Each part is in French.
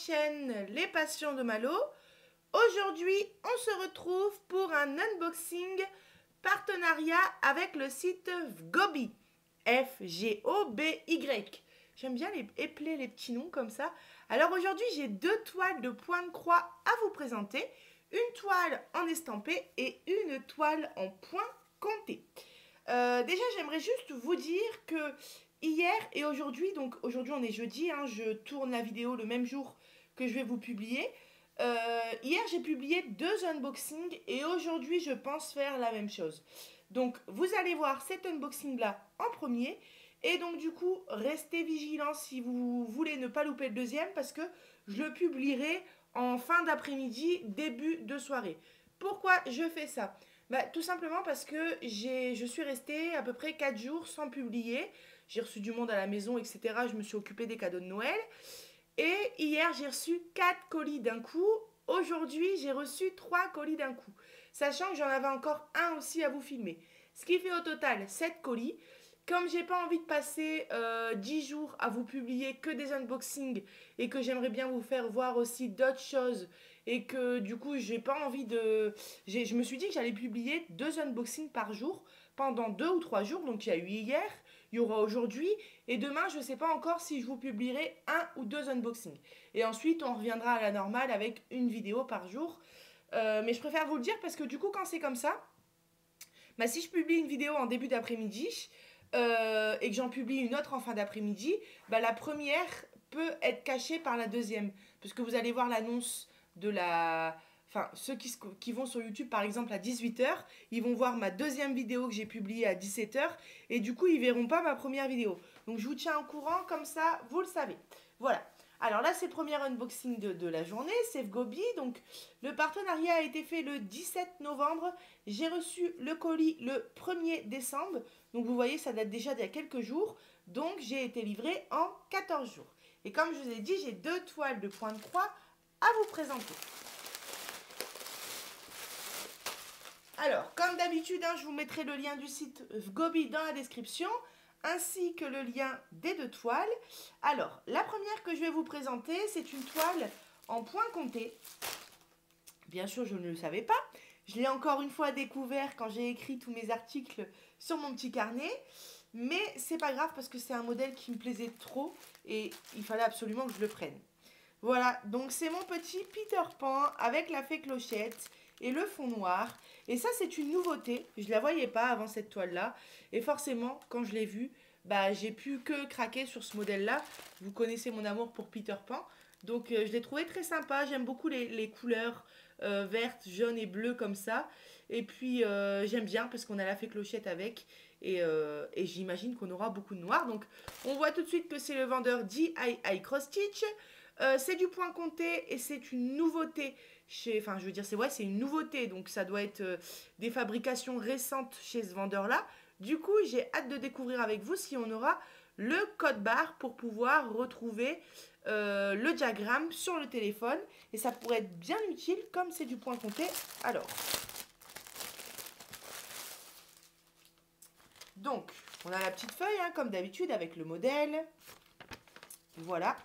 chaîne Les Passions de Malo. Aujourd'hui, on se retrouve pour un unboxing partenariat avec le site Fgoby. F-G-O-B-Y. J'aime bien épeler les petits noms comme ça. Alors aujourd'hui, j'ai deux toiles de point de croix à vous présenter. Une toile en estampé et une toile en point compté. Déjà, j'aimerais juste vous dire que hier et aujourd'hui, donc aujourd'hui on est jeudi, hein, je tourne la vidéo le même jour que je vais vous publier. Hier j'ai publié deux unboxings et aujourd'hui je pense faire la même chose. Donc vous allez voir cet unboxing là en premier et donc du coup restez vigilants si vous voulez ne pas louper le deuxième parce que je le publierai en fin d'après-midi, début de soirée. Pourquoi je fais ça? Tout simplement parce que je suis restée à peu près 4 jours sans publier. J'ai reçu du monde à la maison, etc. Je me suis occupée des cadeaux de Noël. Et hier, j'ai reçu 4 colis d'un coup. Aujourd'hui, j'ai reçu 3 colis d'un coup. Sachant que j'en avais encore un aussi à vous filmer. Ce qui fait au total 7 colis. Comme j'ai pas envie de passer 10 jours à vous publier que des unboxings et que j'aimerais bien vous faire voir aussi d'autres choses et que du coup j'ai pas envie de... Je me suis dit que j'allais publier 2 unboxings par jour pendant 2 ou 3 jours. Donc il y a eu hier, il y aura aujourd'hui et demain je sais pas encore si je vous publierai 1 ou 2 unboxings. Et ensuite on reviendra à la normale avec une vidéo par jour. Mais je préfère vous le dire parce que du coup quand c'est comme ça, si je publie une vidéo en début d'après-midi... et que j'en publie une autre en fin d'après-midi, la première peut être cachée par la deuxième. Parce que vous allez voir l'annonce de la... Enfin, ceux qui vont sur YouTube, par exemple, à 18 h, ils vont voir ma deuxième vidéo que j'ai publiée à 17 h. Et du coup, ils verront pas ma première vidéo. Donc, je vous tiens au courant, comme ça, vous le savez. Voilà. Alors là, c'est le premier unboxing de la journée, c'est Fgoby. Donc, le partenariat a été fait le 17 novembre. J'ai reçu le colis le 1er décembre. Donc, vous voyez, ça date déjà d'il y a quelques jours. Donc, j'ai été livrée en 14 jours. Et comme je vous ai dit, j'ai deux toiles de point de croix à vous présenter. Alors, comme d'habitude, je vous mettrai le lien du site Fgoby dans la description, ainsi que le lien des deux toiles. Alors, la première que je vais vous présenter, c'est une toile en point compté. Bien sûr, je ne le savais pas. Je l'ai encore une fois découvert quand j'ai écrit tous mes articles sur mon petit carnet. Mais c'est pas grave parce que c'est un modèle qui me plaisait trop et il fallait absolument que je le prenne. Voilà, donc c'est mon petit Peter Pan avec la fée Clochette et le fond noir. Et ça, c'est une nouveauté. Je ne la voyais pas avant cette toile-là. Et forcément, quand je l'ai vue, j'ai pu que craquer sur ce modèle-là. Vous connaissez mon amour pour Peter Pan. Donc, je l'ai trouvé très sympa. J'aime beaucoup les couleurs vertes, jaunes et bleues comme ça. Et puis, j'aime bien parce qu'on a la fée Clochette avec. Et j'imagine qu'on aura beaucoup de noir. Donc, on voit tout de suite que c'est le vendeur DIY Cross Stitch. C'est du point compté et c'est une nouveauté enfin je veux dire c'est une nouveauté, donc ça doit être des fabrications récentes chez ce vendeur là. Du coup j'ai hâte de découvrir avec vous si on aura le code barre pour pouvoir retrouver le diagramme sur le téléphone et ça pourrait être bien utile comme c'est du point compté. Alors donc on a la petite feuille comme d'habitude avec le modèle, voilà.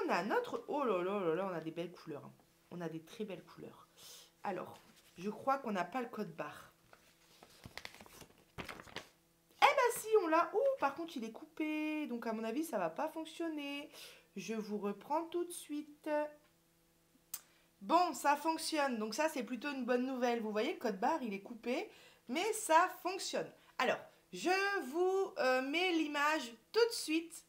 On a notre... Oh là là là là, on a des belles couleurs. On a des très belles couleurs. Alors, je crois qu'on n'a pas le code barre. Si, on l'a. Ouh, par contre, il est coupé. Donc, à mon avis, ça ne va pas fonctionner. Je vous reprends tout de suite. Bon, ça fonctionne. Donc, ça, c'est plutôt une bonne nouvelle. Vous voyez, le code barre, il est coupé. Mais ça fonctionne. Alors, je vous mets l'image tout de suite.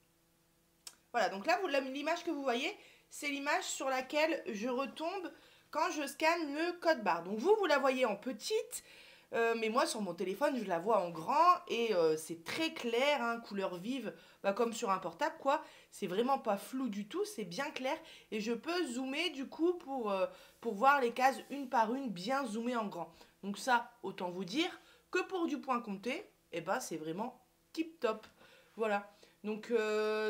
Voilà, donc là, l'image que vous voyez, c'est l'image sur laquelle je retombe quand je scanne le code barre. Donc vous la voyez en petite, mais moi, sur mon téléphone, je la vois en grand et c'est très clair, couleur vive, comme sur un portable, quoi. C'est vraiment pas flou du tout, c'est bien clair. Et je peux zoomer, du coup, pour voir les cases une par une, bien zoomées en grand. Donc ça, autant vous dire que pour du point compté, c'est vraiment tip top. Voilà. Donc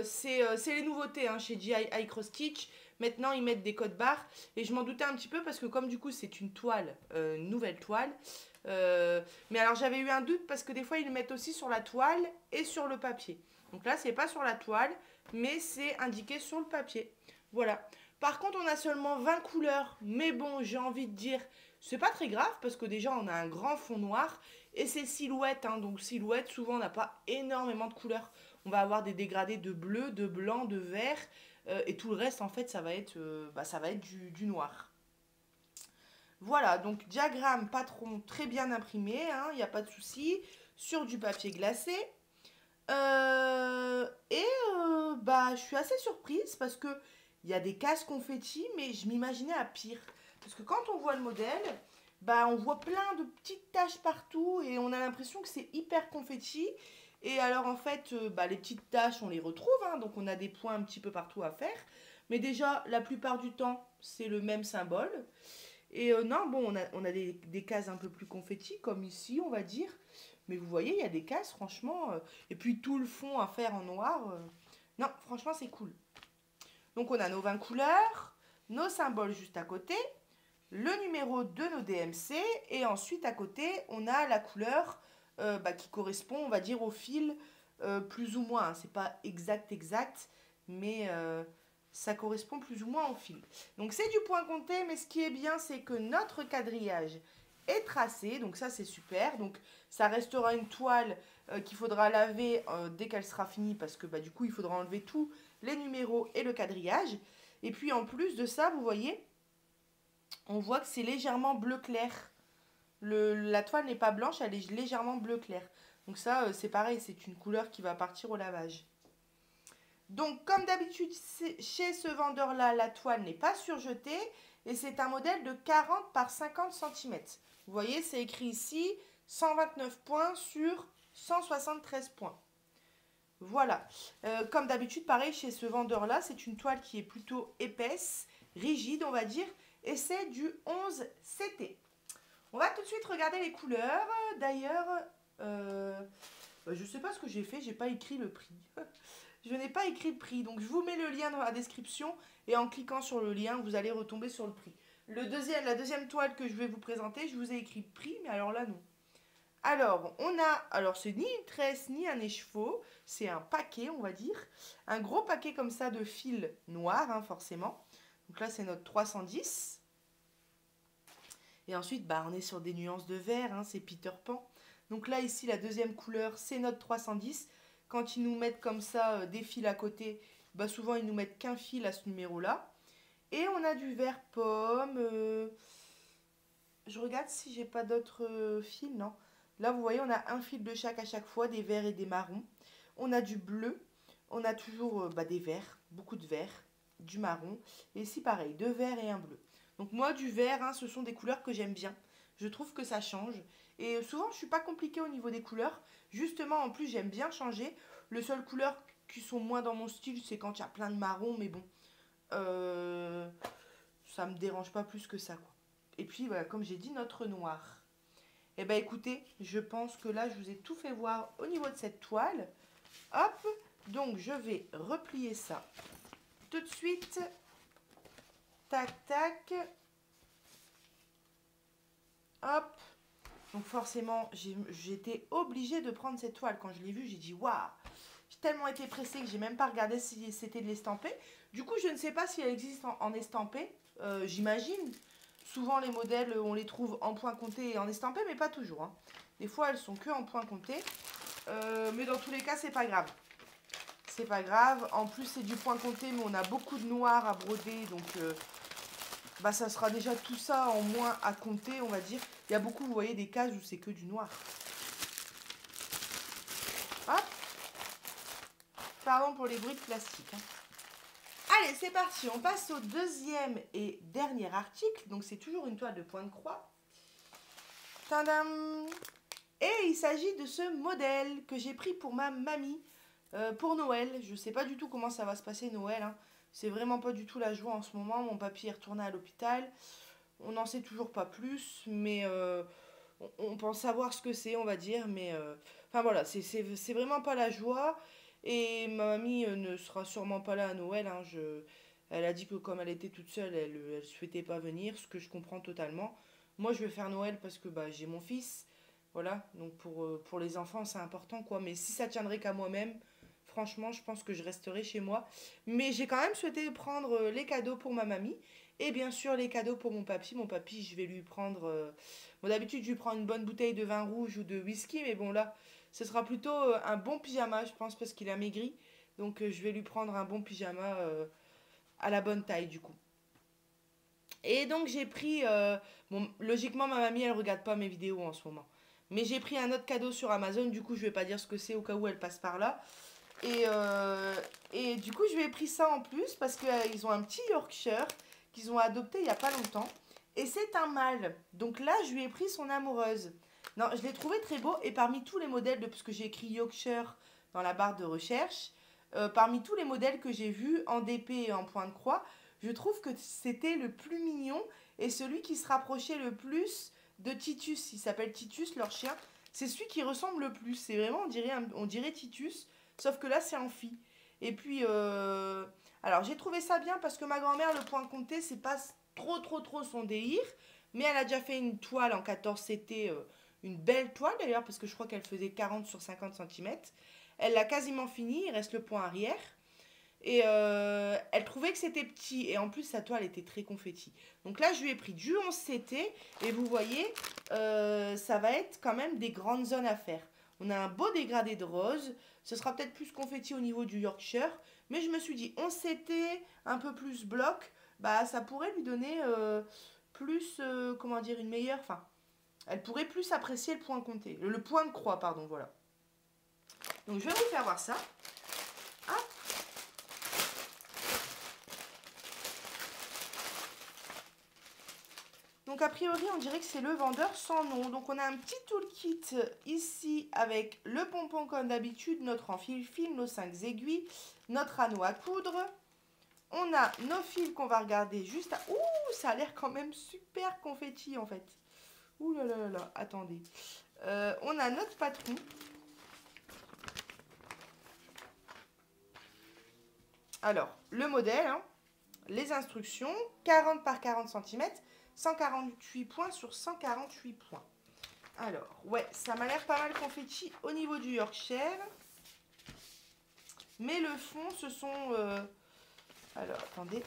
c'est les nouveautés chez DIY Cross Stitch. Maintenant ils mettent des codes barres et je m'en doutais un petit peu parce que comme du coup c'est une toile, une nouvelle toile. Mais alors j'avais eu un doute parce que des fois ils le mettent aussi sur la toile et sur le papier. Donc là c'est pas sur la toile mais c'est indiqué sur le papier. Voilà. Par contre, on a seulement 20 couleurs, mais bon, j'ai envie de dire, c'est pas très grave parce que déjà, on a un grand fond noir et c'est silhouette, hein, donc silhouette, souvent, on n'a pas énormément de couleurs. On va avoir des dégradés de bleu, de blanc, de vert, et tout le reste, en fait, ça va être du noir. Voilà, donc diagramme patron très bien imprimé, hein, il n'y a pas de souci, sur du papier glacé. Bah, je suis assez surprise parce que il y a des cases confetti, mais je m'imaginais à pire. Parce que quand on voit le modèle, bah, on voit plein de petites taches partout et on a l'impression que c'est hyper confetti. Et alors en fait, bah, les petites taches, on les retrouve, hein, donc on a des points un petit peu partout à faire. Mais déjà, la plupart du temps, c'est le même symbole. Et non, bon, on a des cases un peu plus confetti, comme ici, on va dire. Mais vous voyez, il y a des cases, franchement. Et puis tout le fond à faire en noir. Non, franchement, c'est cool. Donc on a nos 20 couleurs, nos symboles juste à côté, le numéro de nos DMC. Et ensuite, à côté, on a la couleur bah, qui correspond, on va dire, au fil, plus ou moins. C'est pas exact, mais ça correspond plus ou moins au fil. Donc c'est du point compté, mais ce qui est bien, c'est que notre quadrillage est tracé, donc ça c'est super. Donc ça restera une toile qu'il faudra laver dès qu'elle sera finie, parce que bah, du coup il faudra enlever tous les numéros et le quadrillage. Et puis en plus de ça, vous voyez, on voit que c'est légèrement bleu clair. La toile n'est pas blanche, elle est légèrement bleu clair. Donc ça c'est pareil, c'est une couleur qui va partir au lavage. Donc, comme d'habitude, chez ce vendeur-là, la toile n'est pas surjetée et c'est un modèle de 40 par 50 cm. Vous voyez, c'est écrit ici 129 points sur 173 points. Voilà. Comme d'habitude, pareil, chez ce vendeur-là, c'est une toile qui est plutôt épaisse, rigide, on va dire, et c'est du 11 CT. On va tout de suite regarder les couleurs. D'ailleurs, je ne sais pas ce que j'ai fait, j'ai pas écrit le prix. Je n'ai pas écrit le prix, donc je vous mets le lien dans la description et en cliquant sur le lien, vous allez retomber sur le prix. La deuxième toile que je vais vous présenter, je vous ai écrit le prix, mais alors là non. Alors c'est ni une tresse ni un écheveau, c'est un paquet, on va dire. Un gros paquet comme ça de fil noir, hein, forcément. Donc là c'est notre 310. Et ensuite, bah, on est sur des nuances de vert, hein, c'est Peter Pan. Donc là ici, la deuxième couleur, c'est notre 310. Quand ils nous mettent comme ça des fils à côté, bah souvent ils nous mettent qu'un fil à ce numéro-là. Et on a du vert pomme. Je regarde si j'ai pas d'autres fils, non. Là vous voyez, on a un fil de chaque à chaque fois, des verts et des marrons. On a du bleu, on a toujours bah, des verts, beaucoup de verts, du marron. Et ici pareil, deux verts et un bleu. Donc moi du vert, hein, ce sont des couleurs que j'aime bien. Je trouve que ça change. Et souvent je suis pas compliquée au niveau des couleurs. Justement, en plus, j'aime bien changer. Les seules couleurs qui sont moins dans mon style, c'est quand il y a plein de marron, mais bon, ça me dérange pas plus que ça, quoi. Et puis, voilà, comme j'ai dit, notre noir. Eh ben, écoutez, je pense que là, je vous ai tout fait voir au niveau de cette toile. Hop, donc je vais replier ça tout de suite. Tac, tac. Hop. Donc forcément, j'étais obligée de prendre cette toile. Quand je l'ai vue, j'ai dit waouh. J'ai tellement été pressée que j'ai même pas regardé si c'était de l'estampé. Du coup, je ne sais pas si elle existe en estampé. J'imagine. Souvent, les modèles, on les trouve en point compté et en estampé, mais pas toujours, hein. Des fois, elles sont que en point compté. Mais dans tous les cas, c'est pas grave. C'est pas grave. En plus, c'est du point compté, mais on a beaucoup de noir à broder. Donc, bah, ça sera déjà tout ça en moins à compter, on va dire. Il y a beaucoup, vous voyez, des cases où c'est que du noir. Hop. Pardon pour les bruits de plastique, hein. Allez, c'est parti. On passe au deuxième et dernier article. Donc, c'est toujours une toile de point de croix. Tadam! Et il s'agit de ce modèle que j'ai pris pour ma mamie pour Noël. Je ne sais pas du tout comment ça va se passer Noël, hein. C'est vraiment pas du tout la joie en ce moment. Mon papy est retourné à l'hôpital. On n'en sait toujours pas plus, mais on pense savoir ce que c'est, on va dire. Mais enfin voilà, c'est vraiment pas la joie. Et ma mamie ne sera sûrement pas là à Noël, hein. Elle a dit que comme elle était toute seule, elle souhaitait pas venir, ce que je comprends totalement. Moi, je vais faire Noël parce que bah, j'ai mon fils. Voilà, donc pour les enfants, c'est important, quoi. Mais si ça tiendrait qu'à moi-même, Franchement, je pense que je resterai chez moi. Mais j'ai quand même souhaité prendre les cadeaux pour ma mamie. Et bien sûr, les cadeaux pour mon papy. Mon papy, je vais lui prendre... Bon, d'habitude, je lui prends une bonne bouteille de vin rouge ou de whisky. Mais bon, là, ce sera plutôt un bon pyjama, je pense, parce qu'il a maigri. Donc, je vais lui prendre un bon pyjama à la bonne taille, du coup. Et donc, j'ai pris... bon, logiquement, ma mamie, elle regarde pas mes vidéos en ce moment. Mais j'ai pris un autre cadeau sur Amazon. Du coup, je vais pas dire ce que c'est au cas où elle passe par là. Et du coup, je lui ai pris ça en plus parce qu'ils ont un petit Yorkshire qu'ils ont adopté il n'y a pas longtemps. Et c'est un mâle. Donc là, je lui ai pris son amoureuse. Non, je l'ai trouvé très beau. Et parmi tous les modèles, parce que j'ai écrit Yorkshire dans la barre de recherche, parmi tous les modèles que j'ai vus en DP et en point de croix, je trouve que c'était le plus mignon et celui qui se rapprochait le plus de Titus. Il s'appelle Titus, leur chien. C'est celui qui ressemble le plus. C'est vraiment, on dirait Titus. Sauf que là, c'est en fille. Et puis, alors j'ai trouvé ça bien parce que ma grand-mère, le point comté, c'est pas trop son délire. Mais elle a déjà fait une toile en 14 CT, une belle toile d'ailleurs, parce que je crois qu'elle faisait 40 sur 50 cm. Elle l'a quasiment fini, il reste le point arrière. Et elle trouvait que c'était petit. Et en plus, sa toile était très confetti. Donc là, je lui ai pris du 11 CT. Et vous voyez, ça va être quand même des grandes zones à faire. On a un beau dégradé de rose. Ce sera peut-être plus confetti au niveau du Yorkshire. Mais je me suis dit, 11 CT, un peu plus bloc, bah ça pourrait lui donner plus, comment dire, une meilleure... Enfin, elle pourrait plus apprécier le point comté. Le point de croix, pardon, voilà. Donc je vais vous faire voir ça. Hop. Donc a priori, on dirait que c'est le vendeur sans nom. Donc on a un petit toolkit ici avec le pompon comme d'habitude, notre enfile-fil, nos 5 aiguilles, notre anneau à coudre. On a nos fils qu'on va regarder juste à... Ouh, ça a l'air quand même super confetti en fait. Ouh là là là là, attendez. On a notre patron. Alors, le modèle, hein, les instructions, 40 par 40 cm, 148 points sur 148 points. Alors, ouais, ça m'a l'air pas mal confetti au niveau du Yorkshire. Mais le fond, ce sont... Alors, attendez.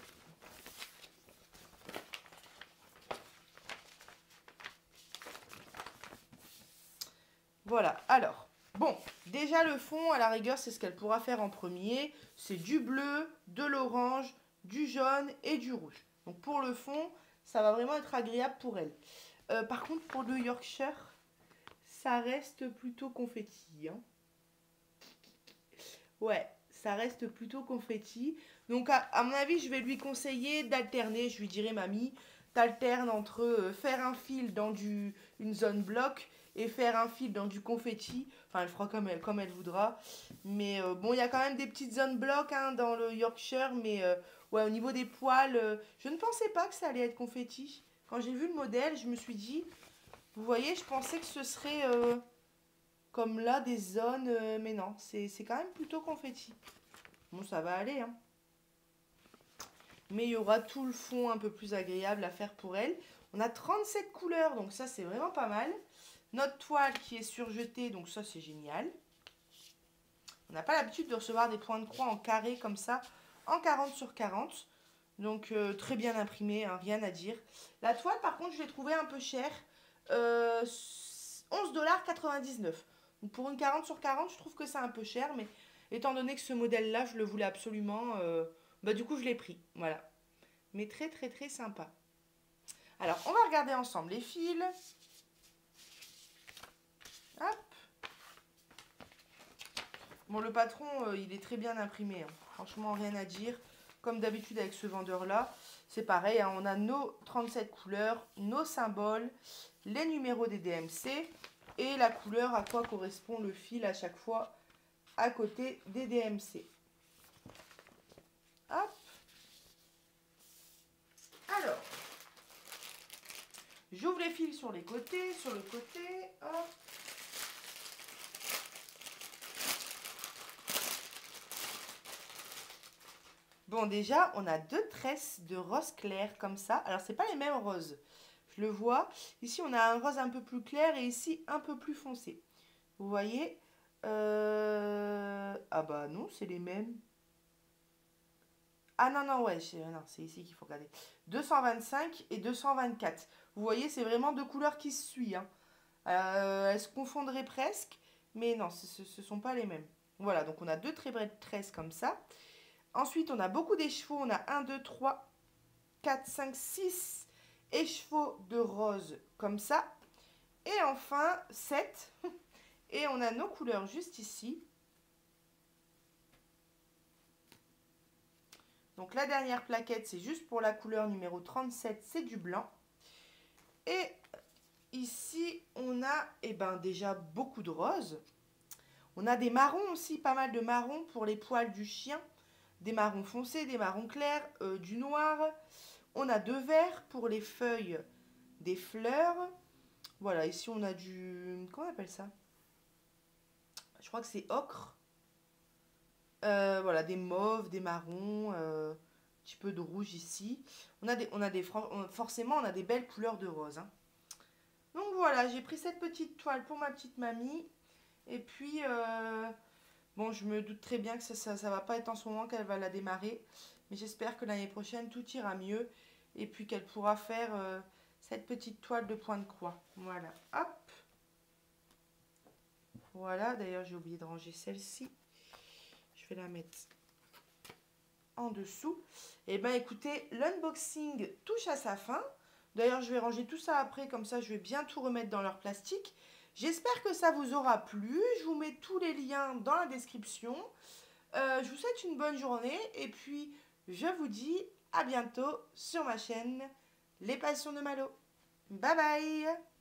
Voilà, alors, bon, déjà le fond, à la rigueur, c'est ce qu'elle pourra faire en premier. C'est du bleu, de l'orange, du jaune et du rouge. Donc pour le fond, ça va vraiment être agréable pour elle. Par contre, pour le Yorkshire, ça reste plutôt confetti. Hein. Ouais, ça reste plutôt confetti. Donc à mon avis, je vais lui conseiller d'alterner. Je lui dirai, mamie, t'alternes entre faire un fil dans une zone bloc et faire un fil dans du confetti. Enfin, elle fera comme elle voudra. Mais bon, il y a quand même des petites zones blocs hein, dans le Yorkshire. Mais ouais, au niveau des poils, je ne pensais pas que ça allait être confetti. Quand j'ai vu le modèle, je me suis dit, vous voyez, je pensais que ce serait comme là des zones. Mais non, c'est quand même plutôt confetti. Bon, ça va aller, hein. Mais il y aura tout le fond un peu plus agréable à faire pour elle. On a 37 couleurs, donc ça, c'est vraiment pas mal. Notre toile qui est surjetée, donc ça, c'est génial. On n'a pas l'habitude de recevoir des points de croix en carré comme ça, en 40 sur 40. Donc, très bien imprimé, hein, rien à dire. La toile, par contre, je l'ai trouvée un peu chère. 11,99 $. Donc, pour une 40 sur 40, je trouve que c'est un peu cher, mais étant donné que ce modèle-là, je le voulais absolument, bah, du coup, je l'ai pris. Voilà. Mais très sympa. Alors, on va regarder ensemble les fils. Hop. Bon, le patron, il est très bien imprimé. Hein. Franchement, rien à dire. Comme d'habitude avec ce vendeur-là, c'est pareil. Hein. On a nos 37 couleurs, nos symboles, les numéros des DMC et la couleur à quoi correspond le fil à chaque fois à côté des DMC. Hop. Alors, j'ouvre les fils sur les côtés, sur le côté. Hop. Bon, déjà, on a 2 tresses de rose clair comme ça. Alors, c'est pas les mêmes roses. Je le vois. Ici, on a un rose un peu plus clair et ici, un peu plus foncé. Vous voyez, Ah bah non, c'est les mêmes. Ah non, non, ouais, non, c'est ici qu'il faut regarder. 225 et 224. Vous voyez, c'est vraiment deux couleurs qui se suivent, hein. Elles se confondraient presque, mais non, ce ne sont pas les mêmes. Voilà, donc on a deux très belles tresses comme ça. Ensuite, on a beaucoup d'échevaux. On a 1, 2, 3, 4, 5, 6 échevaux de rose comme ça. Et enfin, 7. Et on a nos couleurs juste ici. Donc la dernière plaquette, c'est juste pour la couleur numéro 37, c'est du blanc. Et ici, on a déjà beaucoup de roses. On a des marrons aussi, pas mal de marrons pour les poils du chien. Des marrons foncés, des marrons clairs, du noir. On a deux verts pour les feuilles des fleurs. Voilà, ici on a du... Comment on appelle ça? Je crois que c'est ocre. Voilà, des mauves, des marrons, un petit peu de rouge ici. Forcément, on a des belles couleurs de rose, hein. Donc voilà, j'ai pris cette petite toile pour ma petite mamie. Et puis, bon, je me doute très bien que ça va pas être en ce moment qu'elle va la démarrer. Mais j'espère que l'année prochaine, tout ira mieux. Et puis qu'elle pourra faire cette petite toile de point de croix. Voilà, hop. Voilà, d'ailleurs, j'ai oublié de ranger celle-ci. Je vais la mettre en dessous. Et ben écoutez, l'unboxing touche à sa fin. D'ailleurs, je vais ranger tout ça après, comme ça je vais bien tout remettre dans leur plastique. J'espère que ça vous aura plu. Je vous mets tous les liens dans la description. Je vous souhaite une bonne journée et puis je vous dis à bientôt sur ma chaîne Les Passions de Malo. Bye bye!